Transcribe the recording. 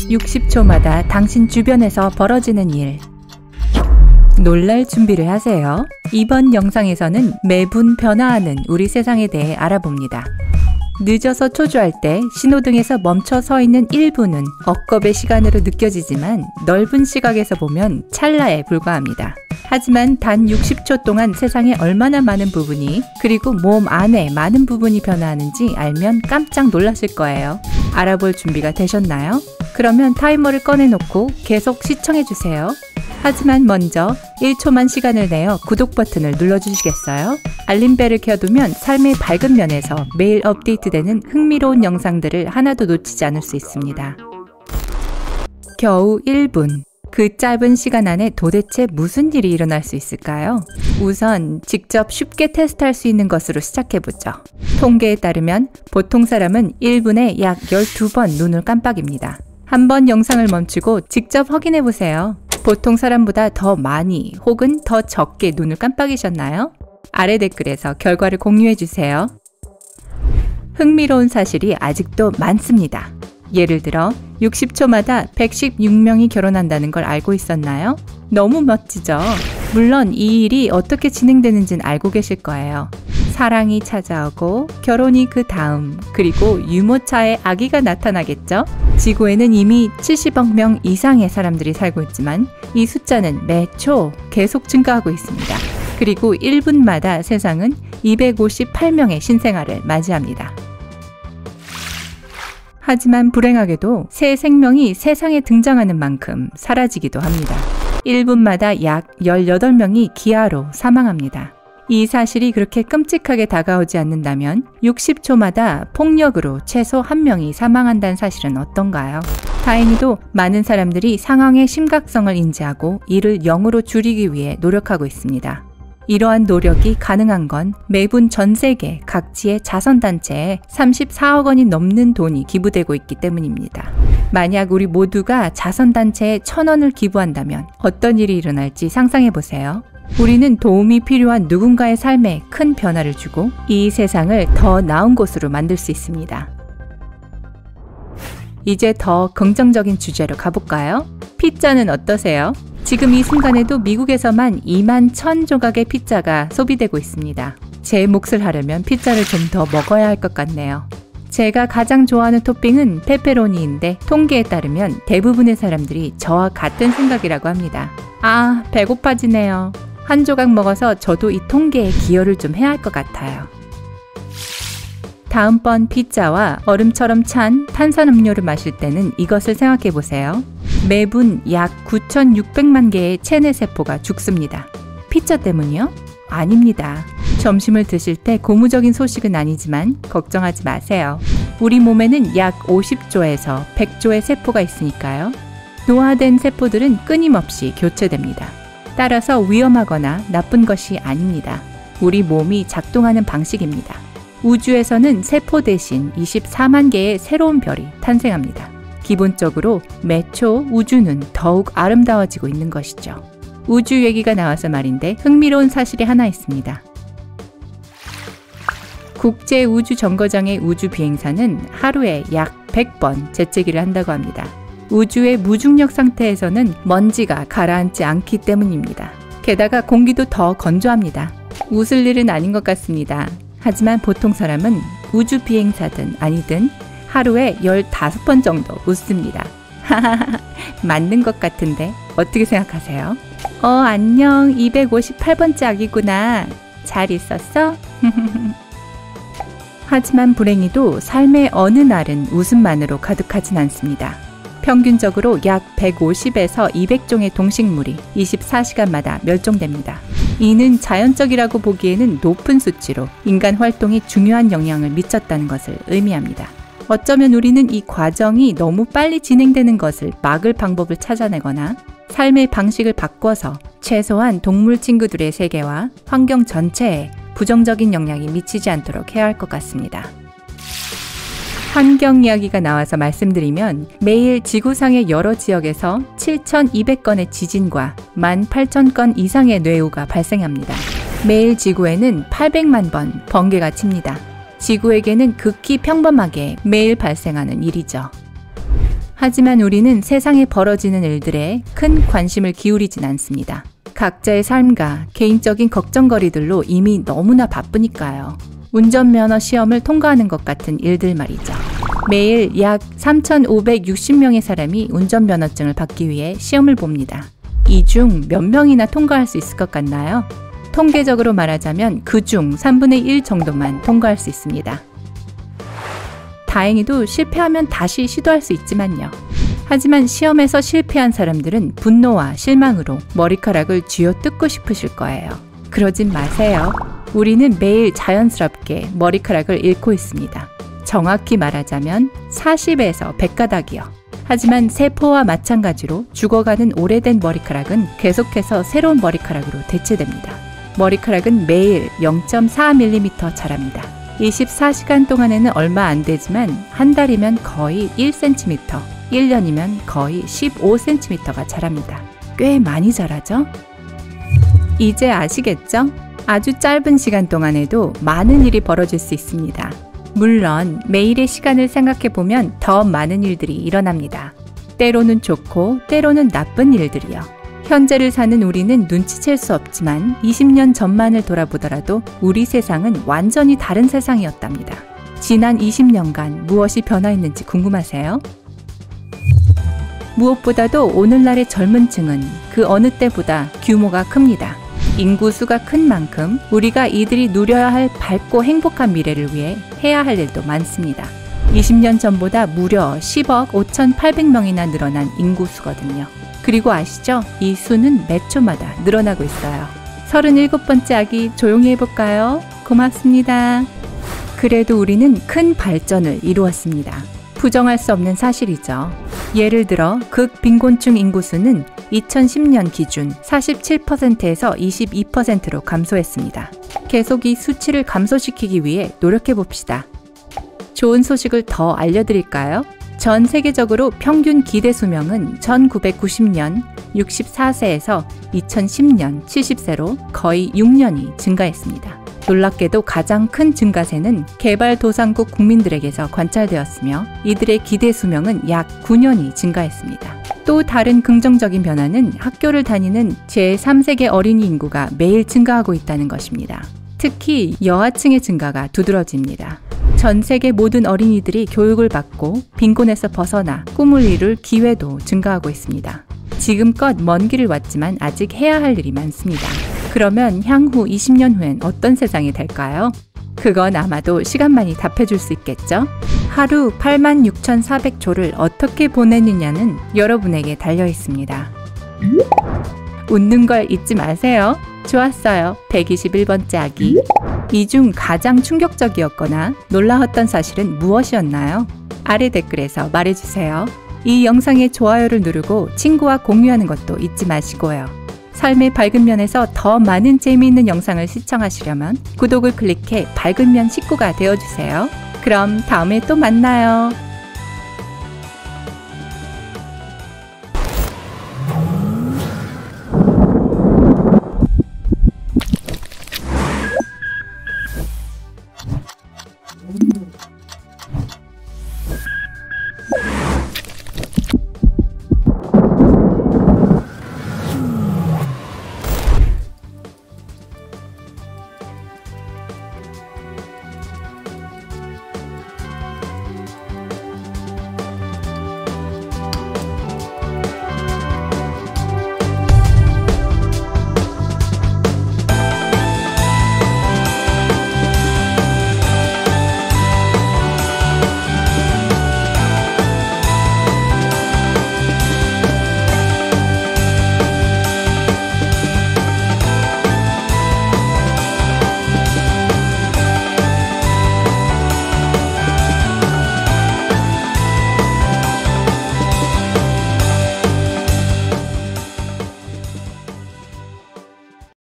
(60초마다) 당신 주변에서 벌어지는 일. 놀랄 준비를 하세요. 이번 영상에서는 매분 변화하는 우리 세상에 대해 알아봅니다. 늦어서 초조할 때 신호등에서 멈춰 서 있는 1분은 억겁의 시간으로 느껴지지만 넓은 시각에서 보면 찰나에 불과합니다. 하지만 단 60초 동안 세상에 얼마나 많은 부분이, 그리고 몸 안에 많은 부분이 변화하는지 알면 깜짝 놀라실 거예요. 알아볼 준비가 되셨나요? 그러면 타이머를 꺼내놓고 계속 시청해주세요. 하지만 먼저 1초만 시간을 내어 구독 버튼을 눌러주시겠어요? 알림벨을 켜두면 삶의 밝은 면에서 매일 업데이트되는 흥미로운 영상들을 하나도 놓치지 않을 수 있습니다. 겨우 1분. 그 짧은 시간 안에 도대체 무슨 일이 일어날 수 있을까요? 우선 직접 쉽게 테스트할 수 있는 것으로 시작해보죠. 통계에 따르면 보통 사람은 1분에 약 12번 눈을 깜빡입니다. 한번 영상을 멈추고 직접 확인해보세요. 보통 사람보다 더 많이 혹은 더 적게 눈을 깜빡이셨나요? 아래 댓글에서 결과를 공유해주세요. 흥미로운 사실이 아직도 많습니다. 예를 들어 60초마다 116명이 결혼한다는 걸 알고 있었나요? 너무 멋지죠? 물론 이 일이 어떻게 진행되는지는 알고 계실 거예요. 사랑이 찾아오고 결혼이 그 다음, 그리고 유모차에 아기가 나타나겠죠? 지구에는 이미 70억 명 이상의 사람들이 살고 있지만 이 숫자는 매초 계속 증가하고 있습니다. 그리고 1분마다 세상은 258명의 신생아를 맞이합니다. 하지만 불행하게도 새 생명이 세상에 등장하는 만큼 사라지기도 합니다. 1분마다 약 18명이 기아로 사망합니다. 이 사실이 그렇게 끔찍하게 다가오지 않는다면 60초마다 폭력으로 최소 1명이 사망한다는 사실은 어떤가요? 다행히도 많은 사람들이 상황의 심각성을 인지하고 이를 0으로 줄이기 위해 노력하고 있습니다. 이러한 노력이 가능한 건 매분 전 세계 각지의 자선단체에 34억 원이 넘는 돈이 기부되고 있기 때문입니다. 만약 우리 모두가 자선단체에 1,000원을 기부한다면 어떤 일이 일어날지 상상해보세요. 우리는 도움이 필요한 누군가의 삶에 큰 변화를 주고 이 세상을 더 나은 곳으로 만들 수 있습니다. 이제 더 긍정적인 주제로 가볼까요? 피자는 어떠세요? 지금 이 순간에도 미국에서만 21,000조각의 피자가 소비되고 있습니다. 제 몫을 하려면 피자를 좀 더 먹어야 할 것 같네요. 제가 가장 좋아하는 토핑은 페페로니인데 통계에 따르면 대부분의 사람들이 저와 같은 생각이라고 합니다. 아, 배고파지네요. 한 조각 먹어서 저도 이 통계에 기여를 좀 해야 할 것 같아요. 다음번 피자와 얼음처럼 찬 탄산음료를 마실 때는 이것을 생각해 보세요. 매분 약 9,600만 개의 체내세포가 죽습니다. 피자 때문이요? 아닙니다. 점심을 드실 때 고무적인 소식은 아니지만 걱정하지 마세요. 우리 몸에는 약 50조에서 100조의 세포가 있으니까요. 노화된 세포들은 끊임없이 교체됩니다. 따라서 위험하거나 나쁜 것이 아닙니다. 우리 몸이 작동하는 방식입니다. 우주에서는 세포 대신 24만 개의 새로운 별이 탄생합니다. 기본적으로 매초 우주는 더욱 아름다워지고 있는 것이죠. 우주 얘기가 나와서 말인데 흥미로운 사실이 하나 있습니다. 국제우주정거장의 우주비행사는 하루에 약 100번 재채기를 한다고 합니다. 우주의 무중력 상태에서는 먼지가 가라앉지 않기 때문입니다. 게다가 공기도 더 건조합니다. 웃을 일은 아닌 것 같습니다. 하지만 보통 사람은 우주 비행사든 아니든 하루에 15번 정도 웃습니다. 맞는 것 같은데 어떻게 생각하세요? 안녕, 258번째 아기구나. 잘 있었어? 하지만 불행히도 삶의 어느 날은 웃음만으로 가득하진 않습니다. 평균적으로 약 150에서 200종의 동식물이 24시간마다 멸종됩니다. 이는 자연적이라고 보기에는 높은 수치로 인간 활동에 중요한 영향을 미쳤다는 것을 의미합니다. 어쩌면 우리는 이 과정이 너무 빨리 진행되는 것을 막을 방법을 찾아내거나 삶의 방식을 바꿔서 최소한 동물 친구들의 세계와 환경 전체에 부정적인 영향이 미치지 않도록 해야 할 것 같습니다. 환경 이야기가 나와서 말씀드리면 매일 지구상의 여러 지역에서 7,200건의 지진과 18,000건 이상의 뇌우가 발생합니다. 매일 지구에는 800만 번 번개가 칩니다. 지구에게는 극히 평범하게 매일 발생하는 일이죠. 하지만 우리는 세상에 벌어지는 일들에 큰 관심을 기울이진 않습니다. 각자의 삶과 개인적인 걱정거리들로 이미 너무나 바쁘니까요. 운전면허 시험을 통과하는 것 같은 일들 말이죠. 매일 약 3,560명의 사람이 운전면허증을 받기 위해 시험을 봅니다. 이 중 몇 명이나 통과할 수 있을 것 같나요? 통계적으로 말하자면 그중 3분의 1 정도만 통과할 수 있습니다. 다행히도 실패하면 다시 시도할 수 있지만요. 하지만 시험에서 실패한 사람들은 분노와 실망으로 머리카락을 쥐어뜯고 싶으실 거예요. 그러진 마세요. 우리는 매일 자연스럽게 머리카락을 잃고 있습니다. 정확히 말하자면 40에서 100가닥이요. 하지만 세포와 마찬가지로 죽어가는 오래된 머리카락은 계속해서 새로운 머리카락으로 대체됩니다. 머리카락은 매일 0.4mm 자랍니다. 24시간 동안에는 얼마 안 되지만 한 달이면 거의 1cm, 1년이면 거의 15cm가 자랍니다. 꽤 많이 자라죠? 이제 아시겠죠? 아주 짧은 시간 동안에도 많은 일이 벌어질 수 있습니다. 물론 매일의 시간을 생각해보면 더 많은 일들이 일어납니다. 때로는 좋고 때로는 나쁜 일들이요. 현재를 사는 우리는 눈치챌 수 없지만 20년 전만을 돌아보더라도 우리 세상은 완전히 다른 세상이었답니다. 지난 20년간 무엇이 변화했는지 궁금하세요? 무엇보다도 오늘날의 젊은 층은 그 어느 때보다 규모가 큽니다. 인구수가 큰 만큼 우리가 이들이 누려야 할 밝고 행복한 미래를 위해 해야 할 일도 많습니다. 20년 전보다 무려 10억 5,800명이나 늘어난 인구수거든요. 그리고 아시죠? 이 수는 몇 초마다 늘어나고 있어요. 37번째 아기 조용히 해볼까요? 고맙습니다. 그래도 우리는 큰 발전을 이루었습니다. 부정할 수 없는 사실이죠. 예를 들어 극빈곤층 인구수는 2010년 기준 47%에서 22%로 감소했습니다. 계속 이 수치를 감소시키기 위해 노력해봅시다. 좋은 소식을 더 알려드릴까요? 전 세계적으로 평균 기대 수명은 1990년 64세에서 2010년 70세로 거의 6년이 증가했습니다. 놀랍게도 가장 큰 증가세는 개발도상국 국민들에게서 관찰되었으며 이들의 기대 수명은 약 9년이 증가했습니다. 또 다른 긍정적인 변화는 학교를 다니는 제3세계 어린이 인구가 매일 증가하고 있다는 것입니다. 특히 여하층의 증가가 두드러집니다. 전 세계 모든 어린이들이 교육을 받고 빈곤에서 벗어나 꿈을 이룰 기회도 증가하고 있습니다. 지금껏 먼 길을 왔지만 아직 해야 할 일이 많습니다. 그러면 향후 20년 후엔 어떤 세상이 될까요? 그건 아마도 시간만이 답해줄 수 있겠죠? 하루 86,400초를 어떻게 보내느냐는 여러분에게 달려 있습니다. 웃는 걸 잊지 마세요. 좋았어요. 121번째 아기. 이 중 가장 충격적이었거나 놀라웠던 사실은 무엇이었나요? 아래 댓글에서 말해주세요. 이 영상에 좋아요를 누르고 친구와 공유하는 것도 잊지 마시고요. 삶의 밝은 면에서 더 많은 재미있는 영상을 시청하시려면 구독을 클릭해 밝은 면 식구가 되어주세요. 그럼 다음에 또 만나요.